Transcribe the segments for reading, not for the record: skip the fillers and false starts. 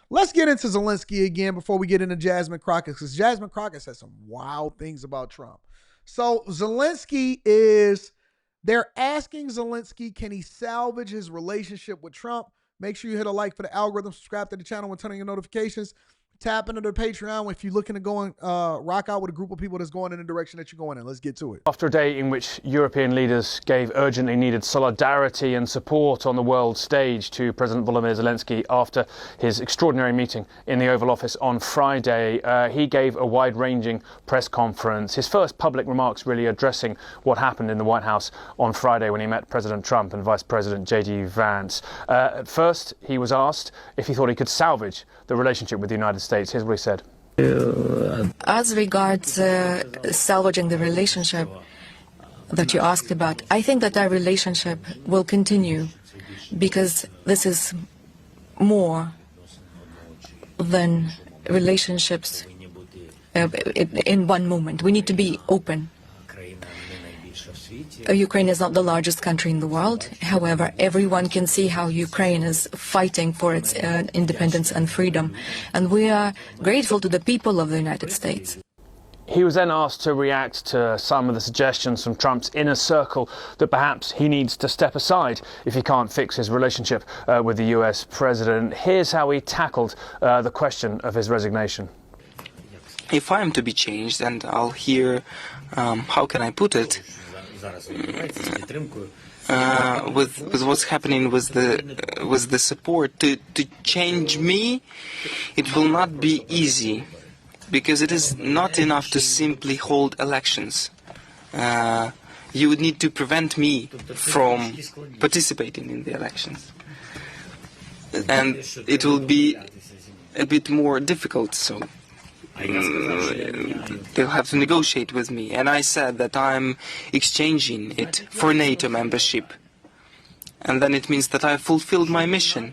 Let's get into Zelenskyy again before we get into Jasmine Crockett, because Jasmine Crockett said some wild things about Trump. So Zelenskyy is, they're asking Zelenskyy, can he salvage his relationship with Trump? Make sure you hit a like for the algorithm, subscribe to the channel and turn on your notifications. Tap into the Patreon if you're looking to go and rock out with a group of people that's going in the direction that you're going in. Let's get to it. After a day in which European leaders gave urgently needed solidarity and support on the world stage to President Volodymyr Zelenskyy after his extraordinary meeting in the Oval Office on Friday, he gave a wide-ranging press conference. His first public remarks really addressing what happened in the White House on Friday when he met President Trump and Vice President J.D. Vance. At first, he was asked if he thought he could salvage the relationship with the United States. Here's what he said. As regards salvaging the relationship that you asked about, I think that our relationship will continue because this is more than relationships in one moment. We need to be open. Ukraine is not the largest country in the world. However, everyone can see how Ukraine is fighting for its independence and freedom. And we are grateful to the people of the United States. He was then asked to react to some of the suggestions from Trump's inner circle that perhaps he needs to step aside if he can't fix his relationship with the US president. Here's how he tackled the question of his resignation. If I am to be changed, and I'll hear, how can I put it, with what's happening with the support to change me, it will not be easy, because it is not enough to simply hold elections. You would need to prevent me from participating in the elections, and it will be a bit more difficult. So they'll have to negotiate with me, and I said that I'm exchanging it for NATO membership, and then it means that I fulfilled my mission.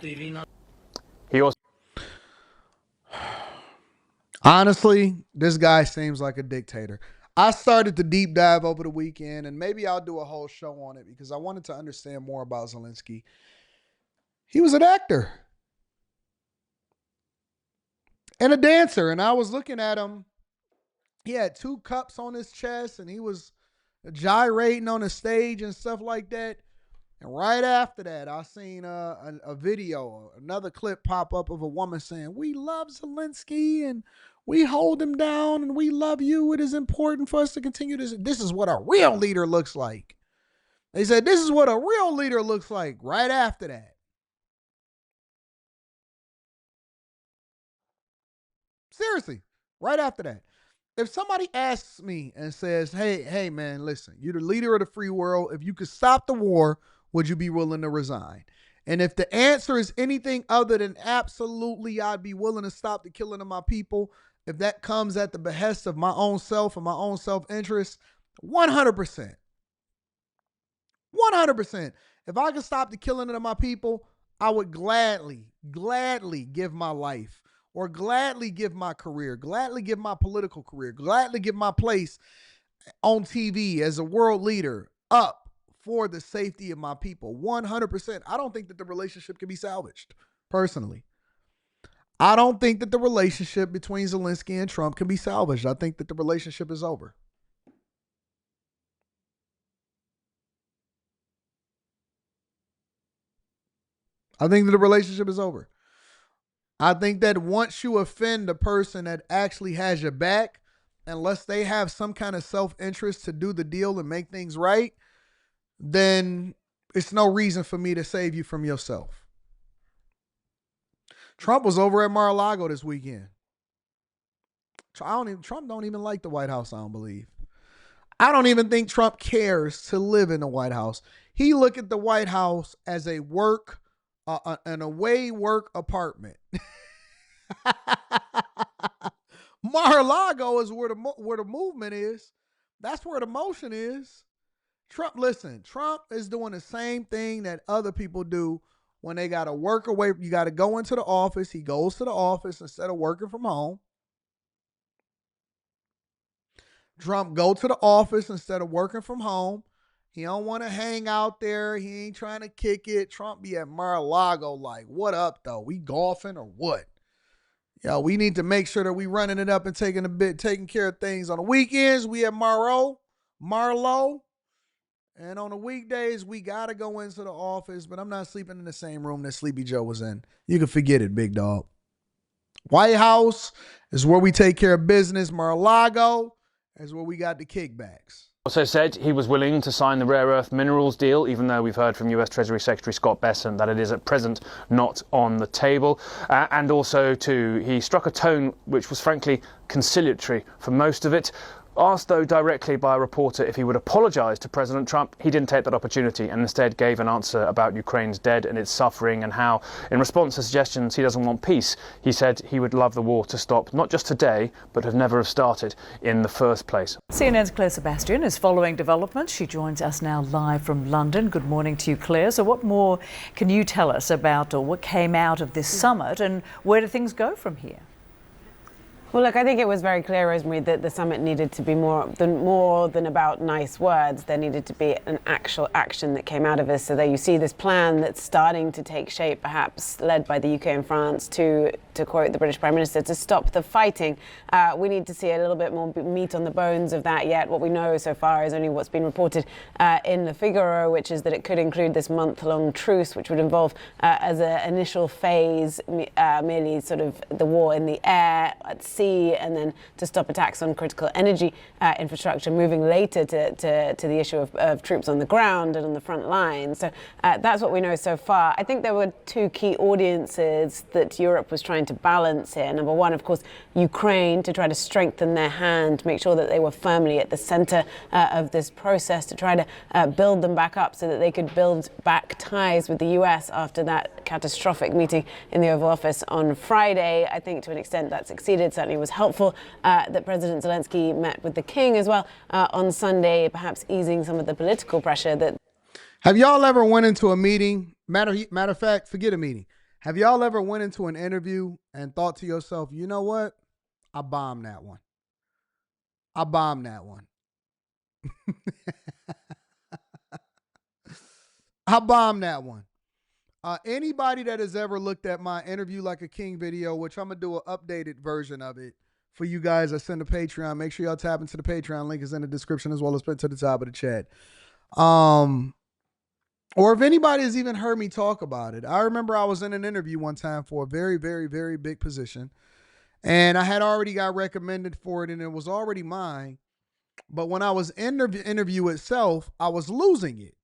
He also Honestly, this guy seems like a dictator. I started to deep dive over the weekend, and maybe I'll do a whole show on it because I wanted to understand more about Zelenskyy. He was an actor and a dancer, and I was looking at him. He had 2 cups on his chest, and he was gyrating on the stage and stuff like that. And right after that, I seen a video, another clip pop up of a woman saying, "We love Zelenskyy and we hold him down and we love you. It is important for us to continue this. This is what a real leader looks like." They said, "This is what a real leader looks like," right after that. Seriously, right after that. If somebody asks me and says, hey, man, listen, you're the leader of the free world. If you could stop the war, would you be willing to resign? And if the answer is anything other than absolutely, I'd be willing to stop the killing of my people, if that comes at the behest of my own self and my own self-interest, 100%. 100%. If I could stop the killing of my people, I would gladly give my life, or gladly give my career, gladly give my political career, gladly give my place on TV as a world leader up for the safety of my people. 100%. I don't think that the relationship can be salvaged, personally. I don't think that the relationship between Zelenskyy and Trump can be salvaged. I think that the relationship is over. I think that the relationship is over. I think that once you offend the person that actually has your back, unless they have some kind of self-interest to do the deal and make things right, then it's no reason for me to save you from yourself. Trump was over at Mar-a-Lago this weekend. Trump don't even like the White House, I don't believe. I don't even think Trump cares to live in the White House. He look at the White House as a work, an away work apartment. Mar-a-Lago is where the movement is. That's where the motion is. Trump is doing the same thing that other people do when they got to work away. You got to go into the office. He goes to the office instead of working from home. Trump go to the office instead of working from home. He don't want to hang out there. He ain't trying to kick it. Trump be at Mar-a-Lago like, what up, though? We golfing or what? Yo, we need to make sure that we running it up and taking care of things. On the weekends, we at Mar-a-Lago. And on the weekdays, we got to go into the office, but I'm not sleeping in the same room that Sleepy Joe was in. You can forget it, big dog. White House is where we take care of business. Mar-a-Lago is where we got the kickbacks. Also said he was willing to sign the rare earth minerals deal, even though we've heard from US Treasury Secretary Scott Bessent that it is at present not on the table. And also, too, he struck a tone which was frankly conciliatory for most of it. Asked, though, directly by a reporter if he would apologise to President Trump, he didn't take that opportunity and instead gave an answer about Ukraine's dead and its suffering and how, in response to suggestions he doesn't want peace, he said he would love the war to stop, not just today, but have never have started in the first place. CNN's Claire Sebastian is following developments. She joins us now live from London. Good morning to you, Claire. So what more can you tell us about or what came out of this summit and where do things go from here? Well, look, I think it was very clear, Rosemary, that the summit needed to be more than about nice words. There needed to be an actual action that came out of this. So there you see this plan that's starting to take shape, perhaps led by the UK and France, to quote the British Prime Minister, to stop the fighting. We need to see a little bit more meat on the bones of that yet. What we know so far is only what's been reported in Le Figaro, which is that it could include this month-long truce, which would involve, as an initial phase, merely sort of the war in the air, at sea, and then to stop attacks on critical energy infrastructure, moving later to the issue of troops on the ground and on the front line. So that's what we know so far. I think there were two key audiences that Europe was trying to balance here. Number one, of course, Ukraine, to try to strengthen their hand, make sure that they were firmly at the center of this process, to try to build them back up so that they could build back ties with the US after that catastrophic meeting in the Oval Office on Friday. I think to an extent that succeeded. Certainly was helpful that President Zelenskyy met with the king as well on Sunday, perhaps easing some of the political pressure that. Have y'all ever went into a meeting? Matter of fact, forget a meeting. Have y'all ever went into an interview and thought to yourself, you know what? I bombed that one. I bombed that one. I bombed that one. Anybody that has ever looked at my Interview Like a King video, which I'm going to do an updated version of it for you guys that send a Patreon, make sure y'all tap into the Patreon. Link is in the description as well as put to the top of the chat. Or if anybody has even heard me talk about it. I remember I was in an interview one time for a very, very, very big position. And I had already got recommended for it and it was already mine. But when I was in the interview itself, I was losing it.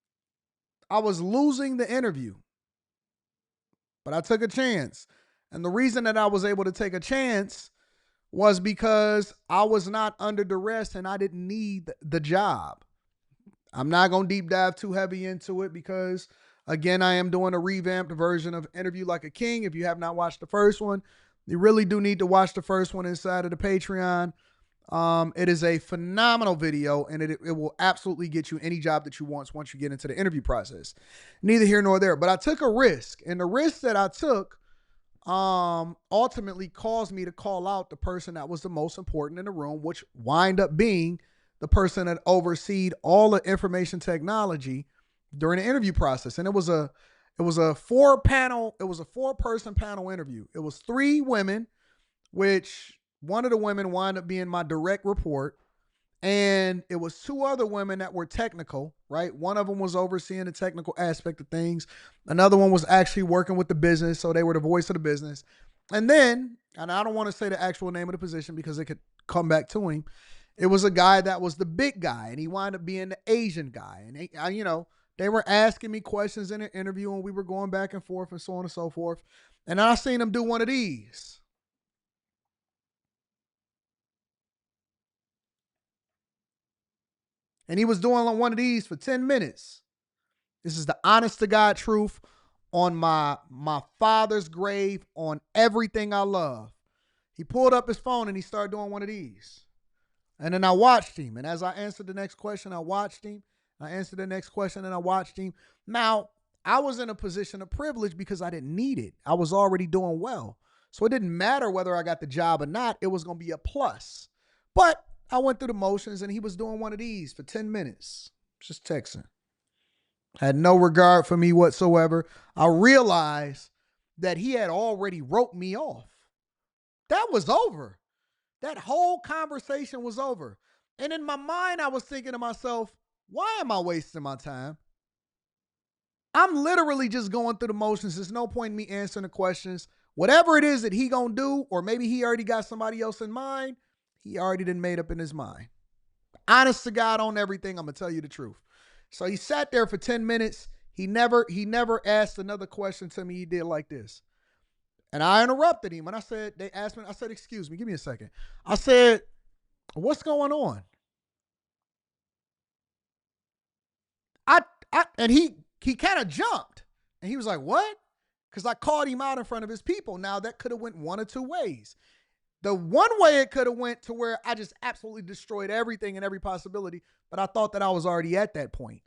I was losing the interview. But I took a chance. And the reason that I was able to take a chance was because I was not under duress and I didn't need the job. I'm not going to deep dive too heavy into it because, again, I am doing a revamped version of Interview Like a King. If you have not watched the first one, you really do need to watch the first one inside of the Patreon. It is a phenomenal video, and it will absolutely get you any job that you want once you get into the interview process. Neither here nor there. But I took a risk, and the risk that I took ultimately caused me to call out the person that was the most important in the room, which wind up being the person that overseed all the information technology during the interview process. And it was a four-person panel interview. It was 3 women, which one of the women wound up being my direct report. And it was 2 other women that were technical, right? One of them was overseeing the technical aspect of things. Another one was actually working with the business. So they were the voice of the business. And then, and I don't want to say the actual name of the position because it could come back to him. It was a guy that was the big guy, and he wound up being the Asian guy. And they were asking me questions in an interview, and we were going back and forth and so on and so forth. And I seen him do one of these. And he was doing one of these for 10 minutes. This is the honest to God truth on my father's grave, on everything I love. He pulled up his phone and he started doing one of these. And then I watched him. And as I answered the next question, I watched him. I answered the next question and I watched him. Now, I was in a position of privilege because I didn't need it. I was already doing well. So it didn't matter whether I got the job or not. It was going to be a plus. But I went through the motions and he was doing one of these for 10 minutes. Just texting. Had no regard for me whatsoever. I realized that he had already wrote me off. That was over. That whole conversation was over. And in my mind, I was thinking to myself, why am I wasting my time? I'm literally just going through the motions. There's no point in me answering the questions. Whatever it is that he gonna do, or maybe he already got somebody else in mind, he already done made up in his mind. Honest to God on everything, I'm gonna tell you the truth. So he sat there for 10 minutes. He never asked another question to me. He did like this. And I interrupted him. And I said, they asked me, I said, excuse me, give me a second. I said, what's going on? And he kind of jumped. And he was like, what? Because I called him out in front of his people. Now, that could have went one or two ways. The one way it could have went to where I just absolutely destroyed everything and every possibility, but I thought that I was already at that point.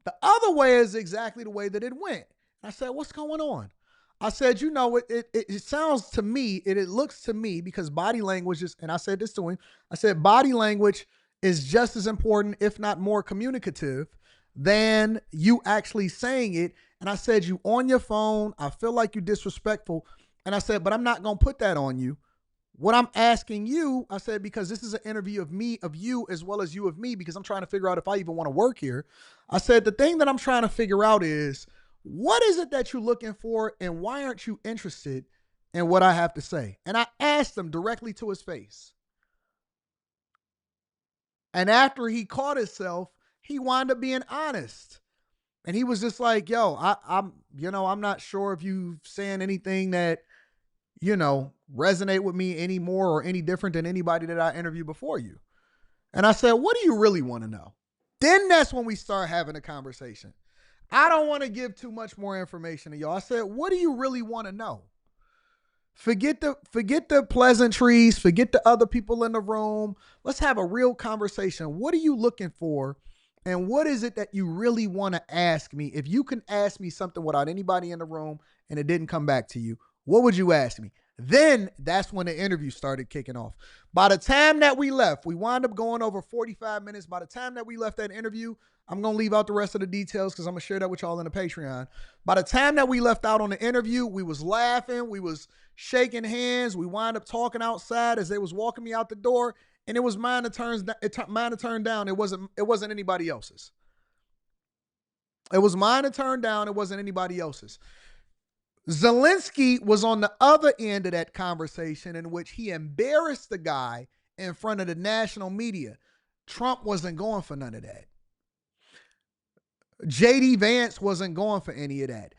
The other way is exactly the way that it went. I said, what's going on? I said, you know, it sounds to me, it looks to me, because body language is, and I said this to him, I said, body language is just as important, if not more communicative, than you actually saying it. And I said, you on your phone, I feel like you're disrespectful. And I said, but I'm not going to put that on you. What I'm asking you, I said, because this is an interview of me, of you, as well as you of me, because I'm trying to figure out if I even want to work here. I said, the thing that I'm trying to figure out is, what is it that you're looking for, and why aren't you interested in what I have to say? And I asked him directly to his face. And after he caught himself, he wound up being honest. And he was just like, yo, I'm not sure if you saying anything that, resonate with me any more or any different than anybody that I interviewed before you. And I said, what do you really want to know? Then that's when we start having a conversation. I don't want to give too much more information to y'all. I said, what do you really want to know? Forget the pleasantries, forget the other people in the room. Let's have a real conversation. What are you looking for? And what is it that you really want to ask me? If you can ask me something without anybody in the room and it didn't come back to you, what would you ask me? Then that's when the interview started kicking off. By the time that we left, we wound up going over 45 minutes. By the time that we left that interview, I'm going to leave out the rest of the details because I'm going to share that with y'all in the Patreon. By the time that we left out on the interview, we was laughing. We was shaking hands. We wound up talking outside as they was walking me out the door. And it was mine to turn down. It wasn't anybody else's. It was mine to turn down. It wasn't anybody else's. Zelenskyy was on the other end of that conversation in which he embarrassed the guy in front of the national media. Trump wasn't going for none of that. J.D. Vance wasn't going for any of that.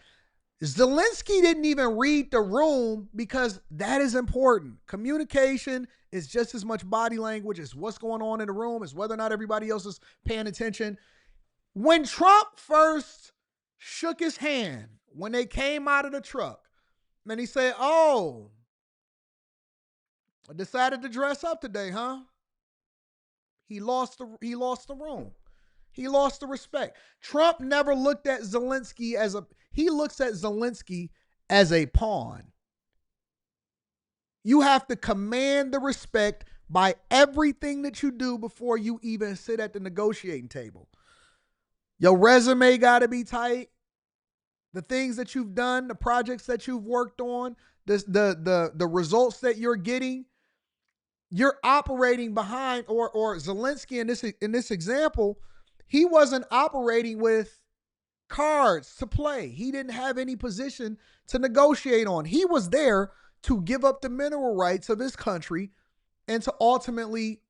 Zelenskyy didn't even read the room because that is important. Communication is just as much body language as what's going on in the room, as whether or not everybody else is paying attention. When Trump first shook his hand, when they came out of the truck, and he said, oh, I decided to dress up today, huh? He lost the room. He lost the respect. Trump never looked at Zelenskyy he looks at Zelenskyy as a pawn. You have to command the respect by everything that you do before you even sit at the negotiating table. Your resume got to be tight. The things that you've done, the projects that you've worked on, the results that you're getting, you're operating behind, or Zelenskyy in this example, he wasn't operating with cards to play. He didn't have any position to negotiate on. He was there to give up the mineral rights of his country and to ultimately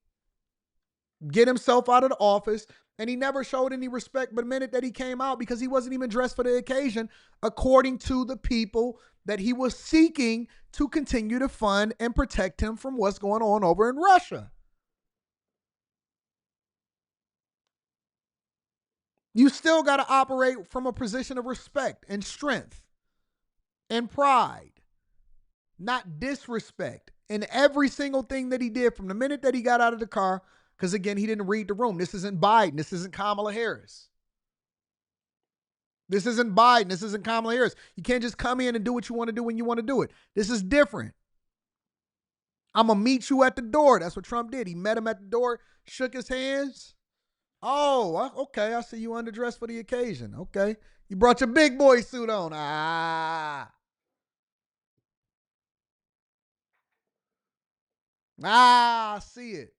get himself out of the office. And he never showed any respect but the minute that he came out, because he wasn't even dressed for the occasion, according to the people that he was seeking to continue to fund and protect him from what's going on over in Russia. You still got to operate from a position of respect and strength and pride, not disrespect. In every single thing that he did from the minute that he got out of the car, because again, he didn't read the room. This isn't Biden. This isn't Kamala Harris. This isn't Biden. This isn't Kamala Harris. You can't just come in and do what you want to do when you want to do it. This is different. I'm going to meet you at the door. That's what Trump did. He met him at the door, shook his hands. Oh, okay. I see you underdressed for the occasion. Okay. You brought your big boy suit on. I see it.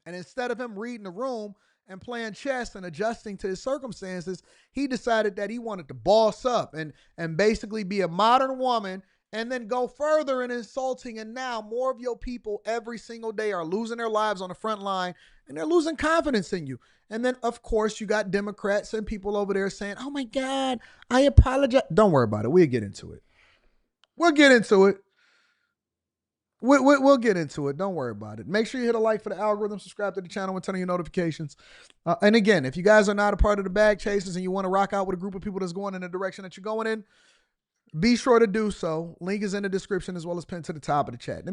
And instead of him reading the room and playing chess and adjusting to his circumstances, he decided that he wanted to boss up and basically be a modern woman and then go further in insulting. And now more of your people every single day are losing their lives on the front line and they're losing confidence in you. And then, of course, you got Democrats and people over there saying, oh, my God, I apologize. Don't worry about it. We'll get into it. We'll get into it. We'll get into it. Don't worry about it. Make sure you hit a like for the algorithm, subscribe to the channel, and turn on your notifications. And again, if you guys are not a part of the Bag Chasers and you want to rock out with a group of people that's going in the direction that you're going in, be sure to do so. Link is in the description as well as pinned to the top of the chat. Let me